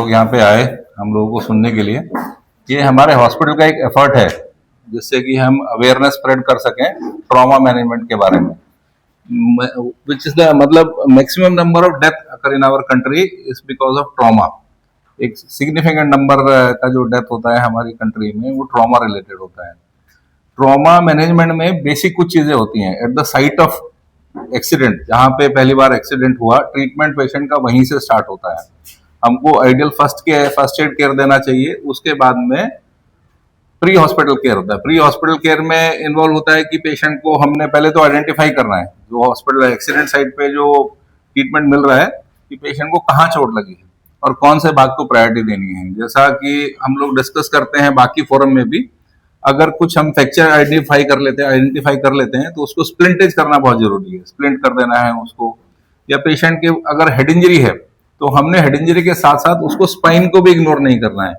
लोग यहाँ पे आए हम लोगों को सुनने के लिए। ये हमारे हॉस्पिटल का एक एफर्ट है जिससे कि हम अवेयरनेस स्प्रेड कर सकें ट्रॉमा मैनेजमेंट के बारे में, विच इज द मतलब maximum number of death occur in our country is because of trauma. एक सिग्निफिकेंट नंबर का जो डेथ होता है हमारी कंट्री में वो ट्रॉमा रिलेटेड होता है। ट्रॉमा मैनेजमेंट में बेसिक कुछ चीजें होती हैं। At the site of accident, जहाँ पे पहली बार एक्सीडेंट हुआ, ट्रीटमेंट पेशेंट का वहीं से स्टार्ट होता है। हमको आइडियल फर्स्ट एड केयर देना चाहिए। उसके बाद में प्री हॉस्पिटल केयर होता है। प्री हॉस्पिटल केयर में इन्वॉल्व होता है कि पेशेंट को हमने पहले तो आइडेंटिफाई करना है, जो हॉस्पिटल एक्सीडेंट साइट पे जो ट्रीटमेंट मिल रहा है, कि पेशेंट को कहाँ चोट लगी है और कौन से भाग को प्रायोरिटी देनी है। जैसा कि हम लोग डिस्कस करते हैं बाकी फोरम में भी, अगर कुछ हम फ्रैक्चर आइडेंटिफाई कर लेते हैं तो उसको स्प्लिंटेज करना बहुत जरूरी है। स्प्लिंट कर देना है उसको। या पेशेंट के अगर हेड इंजरी है तो हमने हेड इंजरी के साथ साथ उसको स्पाइन को भी इग्नोर नहीं करना है।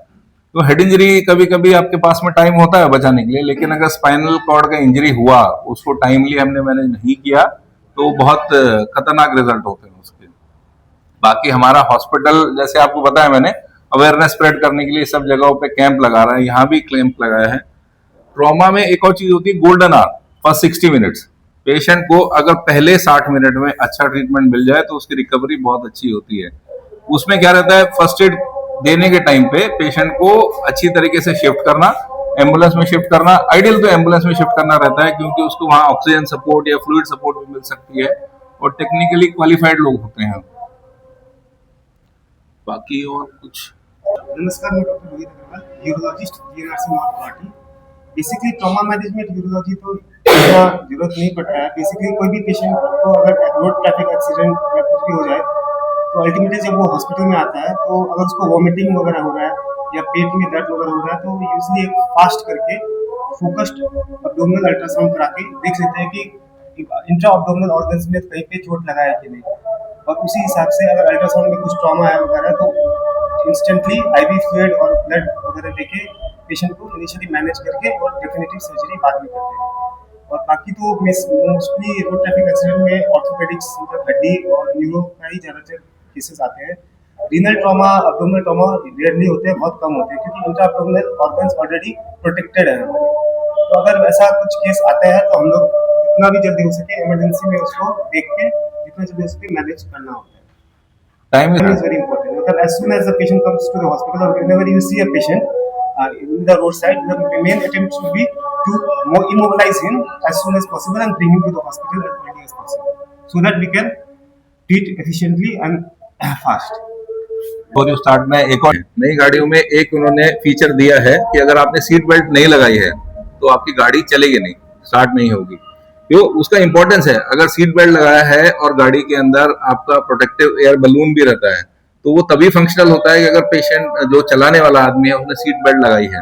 तो हेड इंजरी कभी कभी आपके पास में टाइम होता है बचाने के लिए, लेकिन अगर स्पाइनल कॉर्ड का इंजरी हुआ, उसको टाइमली हमने मैनेज नहीं किया तो बहुत खतरनाक रिजल्ट होते हैं उसके। बाकी हमारा हॉस्पिटल, जैसे आपको बताया मैंने, अवेयरनेस स्प्रेड करने के लिए सब जगहों पे कैंप लगा रहा है। यहाँ भी कैंप लगाया है। ट्रॉमा में एक और चीज होती है golden hour, first 60 minutes. Patient को अगर पहले 60 मिनट में अच्छा ट्रीटमेंट मिल जाए तो उसकी रिकवरी बहुत अच्छी होती है। उसमें क्या रहता है, फर्स्ट एड देने के टाइम पे पेशेंट को अच्छी तरीके से शिफ्ट करना, एम्बुलेंस में शिफ्ट करना। आइडियल तो एम्बुलेंस में शिफ्ट करना रहता है, क्योंकि उसको वहाँ ऑक्सीजन सपोर्ट या फ्लूइड सपोर्ट भी मिल सकती है और टेक्निकली क्वालिफाइड लोग होते हैं। बाकी और कुछ। नमस्कार, मैं डॉक्टर रोहित अग्रवाल, यूरोलॉजिस्ट, एनआरच। बेसिकली ट्रॉमा मैनेजमेंट यूरोलॉजी तो इतना जरूरत नहीं पड़ता है। बेसिकली कोई भी पेशेंट को अगर रोड ट्रैफिक एक्सीडेंट या कुछ भी हो जाए तो अल्टीमेटली जब वो हॉस्पिटल में आता है तो अगर उसको वॉमिटिंग वगैरह हो रहा है या पेट में दर्द वगैरह हो रहा है तो यूजली एक फास्ट करके फोकस्ड अब्डोमिनल अल्ट्रासाउंड करा के देख लेते हैं कि इंट्रा अब्डोमिनल ऑर्गन्स में कहीं पे चोट लगा है कि नहीं। और उसी हिसाब से अगर अल्ट्रासाउंड में कुछ ट्रॉमा है वगैरह तो इंस्टेंटली आईवी फ्लूइड और ब्लड वगैरह देके पेशेंट को इनिशियली मैनेज करके और डेफिनेटिव सर्जरी बाद में करते हैं। और बाकी तो मोस्टली रोड ट्रैफिक एक्सीडेंट में ऑर्थोपेडिक्स, मतलब हड्डी और न्यूरो का ही ज़्यादातर केसेस आते हैं। Renal trauma, abdominal trauma rarely होते हैं, बहुत कम होते हैं, क्योंकि intra abdominal organs already protected है हमारे। तो अगर ऐसा कुछ केस आता है तो हम लोग जितना भी जल्दी हो सके इमरजेंसी में उसको देख के जितना जल्दी हो सके मैनेज करना होता है। Time is very important. Because as soon as the patient comes to the hospital, or whenever you see a patient in the roadside, the main attempt should be to immobilize him as soon as possible and bring him to the hospital as early as possible, so that we can treat efficiently and fast. और जो start में एक और नई गाड़ियों में एक उन्होंने फीचर दिया है कि अगर आपने सीट बेल्ट नहीं लगाई है तो आपकी गाड़ी चलेगी नहीं, स्टार्ट नहीं होगी। क्यों? उसका इंपॉर्टेंस है। अगर सीट बेल्ट लगाया है और गाड़ी के अंदर आपका प्रोटेक्टिव एयर बलून भी रहता है तो वो तभी फंक्शनल होता है कि अगर पेशेंट, जो चलाने वाला आदमी है, उसने सीट बेल्ट लगाई है।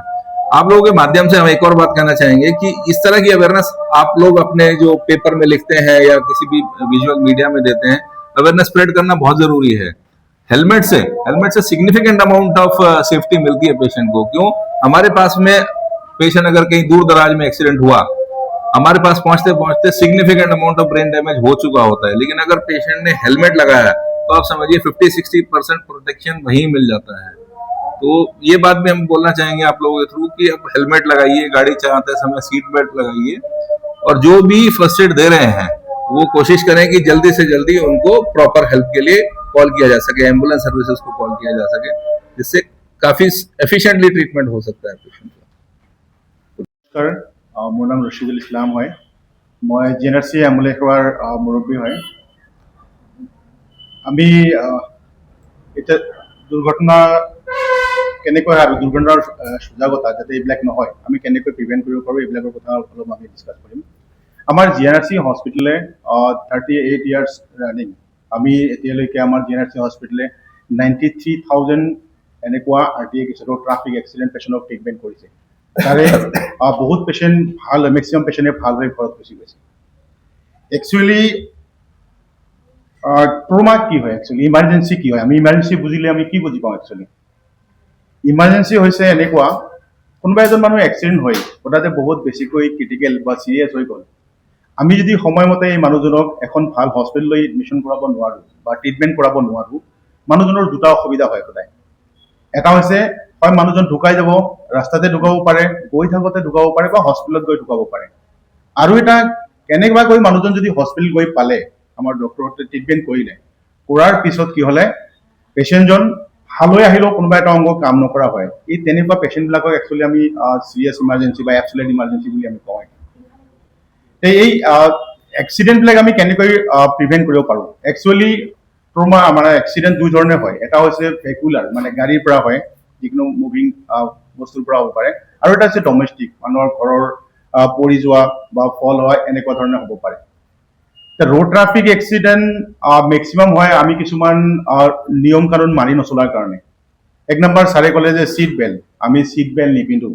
आप लोगों के माध्यम से हम एक और बात कहना चाहेंगे कि इस तरह की अवेयरनेस आप लोग अपने जो पेपर में लिखते हैं या किसी भी विजुअल मीडिया में देते हैं, अवेयरनेस स्प्रेड करना बहुत जरूरी है। हेलमेट से सिग्निफिकेंट अमाउंट ऑफ सेफ्टी मिलती है पेशेंट को। क्यों? हमारे पास में पेशेंट अगर कहीं दूर दराज में एक्सीडेंट हुआ, हमारे पास पहुंचते पहुंचते significant amount of brain damage हो चुका होता है, लेकिन अगर पेशेंट ने हेलमेट लगाया है तो आप समझिए 50-60% प्रोटेक्शन वहीं मिल जाता है। तो ये बात भी हम बोलना चाहेंगे आप लोगों के थ्रू कि आप हेलमेट लगाइए, गाड़ी चलाते समय सीट बेल्ट लगाइए, और जो भी फर्स्ट एड दे रहे हैं वो कोशिश करें कि जल्दी से जल्दी उनको प्रॉपर हेल्प के लिए कॉल किया जा सके, एम्बुलेंस सर्विसेज को कॉल किया जा सके, जिससे काफी एफिशिएंटली ट्रीटमेंट हो सकता है पेशेंट का। মোৰ নাম ৰচিদুল ইছলাম হয়। মই GNRC এম্বুলেন্স সেৱাৰ মুৰব্বী হয়। আমি এতিয়া দুৰ্ঘটনা কেনেকৈ হয় আৰু দুৰ্ঘটনাৰ সজাগতা যাতে এইবিলাক নহয়, আমি কেনেকৈ প্ৰিভেণ্ট কৰিব পাৰোঁ, এইবিলাকৰ কথা অলপ আমি ডিছকাছ কৰিম। আমাৰ GNRC হস্পিটেলে 38 ইয়াৰ্ছ ৰানিং, আমি এতিয়ালৈকে আমাৰ GNRC হস্পিটেলে 93,000 এনেকুৱা RTA কেছৰ ট্ৰাফিক এক্সিডেণ্ট পেচেণ্টক ট্ৰিটমেণ্ট কৰিছে। তাৰে বহুত পেচেণ্ট ভাল, মেক্সিমাম পেচেণ্টে ভাল হৈ ঘৰত গুচি গৈছে। একচুৱেলি ট্ৰমা কি হয়, একচুৱেলি ইমাৰ্জেঞ্চি কি হয়, আমি ইমাৰ্জেঞ্চি বুজিলে আমি কি বুজি পাওঁ? একচুৱেলি ইমাৰ্জেঞ্চি হৈছে এনেকুৱা, কোনোবা এজন মানুহ এক্সিডেণ্ট হৈ হঠাতে বহুত বেছিকৈ ক্ৰিটিকেল বা চিৰিয়াছ হৈ গ'ল, আমি যদি সময়মতে এই মানুহজনক এখন ভাল হস্পিটেললৈ এডমিশ্যন কৰাব নোৱাৰোঁ বা ট্ৰিটমেণ্ট কৰাব নোৱাৰোঁ, মানুহজনৰ দুটা অসুবিধা হয় সদায়। এটা হৈছে হয় মানুহজন ঢুকাই যাব, ৰাস্তাতে ঢুকাব পাৰে, গৈ থাকোঁতে ঢুকাব পাৰে বা হস্পিটেলত গৈ ঢুকাব পাৰে। আৰু এটা কেনেবাকৈ মানুহজন যদি হস্পিটেল গৈ পালে, আমাৰ ডক্টৰহঁতে ট্ৰিটমেণ্ট কৰিলে, কৰাৰ পিছত কি হ'লে পেচেণ্টজন ভালৈ আহিলেও কোনোবা এটা অংগ কাম নকৰা হয়। এই তেনেকুৱা পেচেণ্টবিলাকক একচুৱেলি আমি চিৰিয়াছ ইমাৰ্জেঞ্চি বা এবছলেট ইমাৰ্জেঞ্চি বুলি আমি কওঁ। এই এক্সিডেণ্টবিলাক আমি কেনেকৈ প্ৰিভেণ্ট কৰিব পাৰোঁ? একচুৱেলি ট্ৰমা মানে এক্সিডেণ্ট দুই ধৰণে হয়। এটা হৈছে ভেহিকুলাৰ, মানে গাড়ীৰ পৰা হয়, যিকোনো মুভিং বস্তুৰ পৰা হ'ব পাৰে, আৰু এটা হৈছে ডমেষ্টিক, মানুহৰ ঘৰৰ পৰি যোৱা বা ফল হোৱা, এনেকুৱা ধৰণে হ'ব পাৰে। ৰোড ট্ৰাফিক এক্সিডেণ্ট মেক্সিমাম হয় আমি কিছুমান নিয়ম কানুন মানি নচলাৰ কাৰণে। এক নম্বৰ ছাৰে ক'লে যে ছিট বেল্ট, আমি ছিট বেল্ট নিপিন্ধো।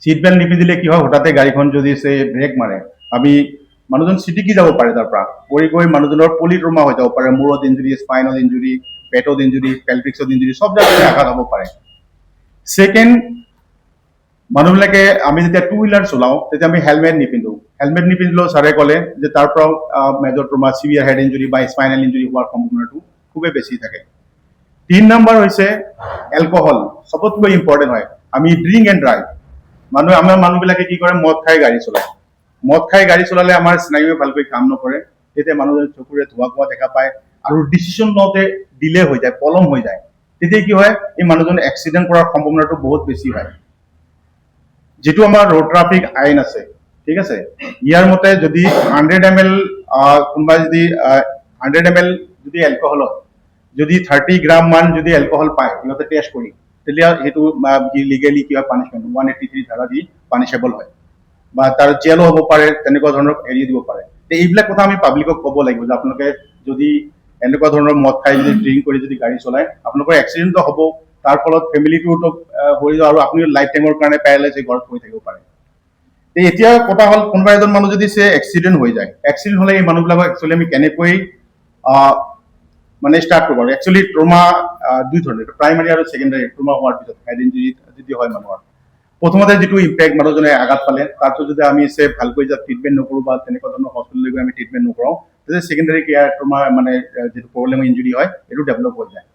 ছিট বেল্ট নিপিন্ধিলে কি হয়, হঠাতে গাড়ীখন যদি ব্ৰেক মাৰে, আমি মানুহজন ছিটিকি যাব পাৰে, তাৰ পৰা পৰি গৈ মানুহজনৰ পলিট্ৰমা হৈ যাব পাৰে, মূৰত ইঞ্জুৰি, স্পাইনত ইঞ্জুৰি, পেটত ইঞ্জুৰি, পেল্ভিক্সত ইঞ্জুৰি, চব জাগাতে আঘাত হ'ব পাৰে। ছেকেণ্ড, মানুহবিলাকে আমি যেতিয়া টু হুইলাৰ চলাওঁ তেতিয়া আমি হেলমেট নিপিন্ধো। হেলমেট নিপিন্ধিলেও ছাৰে ক'লে যে তাৰ পৰাও major trauma, severe head injury বা স্পাইনেল ইঞ্জুৰি হোৱাৰ সম্ভাৱনাটো খুবেই বেছি থাকে। 3 নম্বৰ হৈছে এলকহল, চবতকৈ ইম্পৰ্টেণ্ট হয়। আমি ড্ৰিংক এণ্ড ড্ৰাইভ, আমাৰ মানুহবিলাকে কি কৰে, মদ খাই গাড়ী চলায়। মদ খাই গাড়ী চলালে আমাৰ স্নায়ুৱে ভালকৈ কাম নকৰে, তেতিয়া মানুহজন চকুৰে ধোঁৱা কোৱা দেখা পায় আৰু ডিচিশ্যন লওঁতে ডিলে হৈ যায়, পলম হৈ যায়। তেতিয়া কি হয়, এই মানুহজন এক্সিডেণ্ট কৰাৰ সম্ভাৱনাটো বহুত বেছি হয়। যিটো আমাৰ ৰোড ট্ৰাফিক আইন আছে, ঠিক আছে, ইয়াৰ মতে যদি 100 ml কোনোবাই যদি 100 ml যদি এলকহলত যদি 30 গ্ৰাম মান যদি এলকহল পায়, সিহঁতে টেষ্ট কৰি, তেতিয়া সেইটো লিগেলি কিবা পানিছমেণ্ট 183 ধাৰা দি পানিছেবল হয়, বা তাৰ জেলো হ'ব পাৰে, তেনেকুৱা ধৰণৰ এৰি দিব পাৰে। এইবিলাক কথা আমি পাব্লিকক ক'ব লাগিব যে আপোনালোকে যদি এনেকুৱা ধৰণৰ মদ খাই যদি ড্ৰিংক কৰি যদি গাড়ী চলায়, আপোনালোকৰ এক্সিডেণ্টটো হ'ব, তাৰ ফলত ফেমিলিটোতো হৈ যাব আৰু আপুনি লাইফ টাইমৰ কাৰণে পেৰালাইজ হৈ ঘৰত পৰি থাকিব পাৰে। এতিয়া কথা হ'ল, কোনোবা এজন মানুহ যদি এক্সিডেণ্ট হৈ যায়, এক্সিডেণ্ট হ'লে এই মানুহবিলাকক একচুৱেলি আমি কেনেকৈ মানে ষ্টাৰ্ট কৰিব পাৰোঁ? একচুৱেলি ট্ৰমা দুই ধৰণৰ, প্ৰাইমাৰী আৰু ছেকেণ্ডাৰী। ট্ৰমা হোৱাৰ পিছত হেড ইঞ্জুৰি যদি হয় মানুহৰ, প্ৰথমতে যিটো ইম্পেক্ট মানুহজনে আঘাত পালে, তাৰপিছত যদি আমি ভালকৈ ট্ৰিটমেণ্ট নকৰোঁ বা তেনেকুৱা ধৰণৰ হস্পিটেললৈ গৈ আমি ট্ৰিটমেণ্ট নকৰাওঁ, তেতিয়া ছেকেণ্ডাৰী কেয়াৰ ট্ৰমা মানে যিটো প্ৰব্লেম ইঞ্জুৰি হয়, এইটো ডেভেলপ হৈ যায়।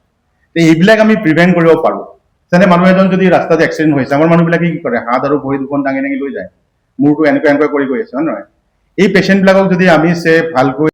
এইবিলাক আমি প্ৰিভেণ্ট কৰিব পাৰোঁ। যেনে মানুহ এজন যদি ৰাস্তাত এক্সিডেণ্ট হৈছে, আমাৰ মানুহবিলাকে কি কৰে, হাত আৰু ভৰি দুখন দাঙি দাঙি লৈ যায়, মূৰটো এনেকুৱা কৰি গৈ আছে, হয় নহয়? এই পেচেণ্টবিলাকক যদি আমি ভালকৈ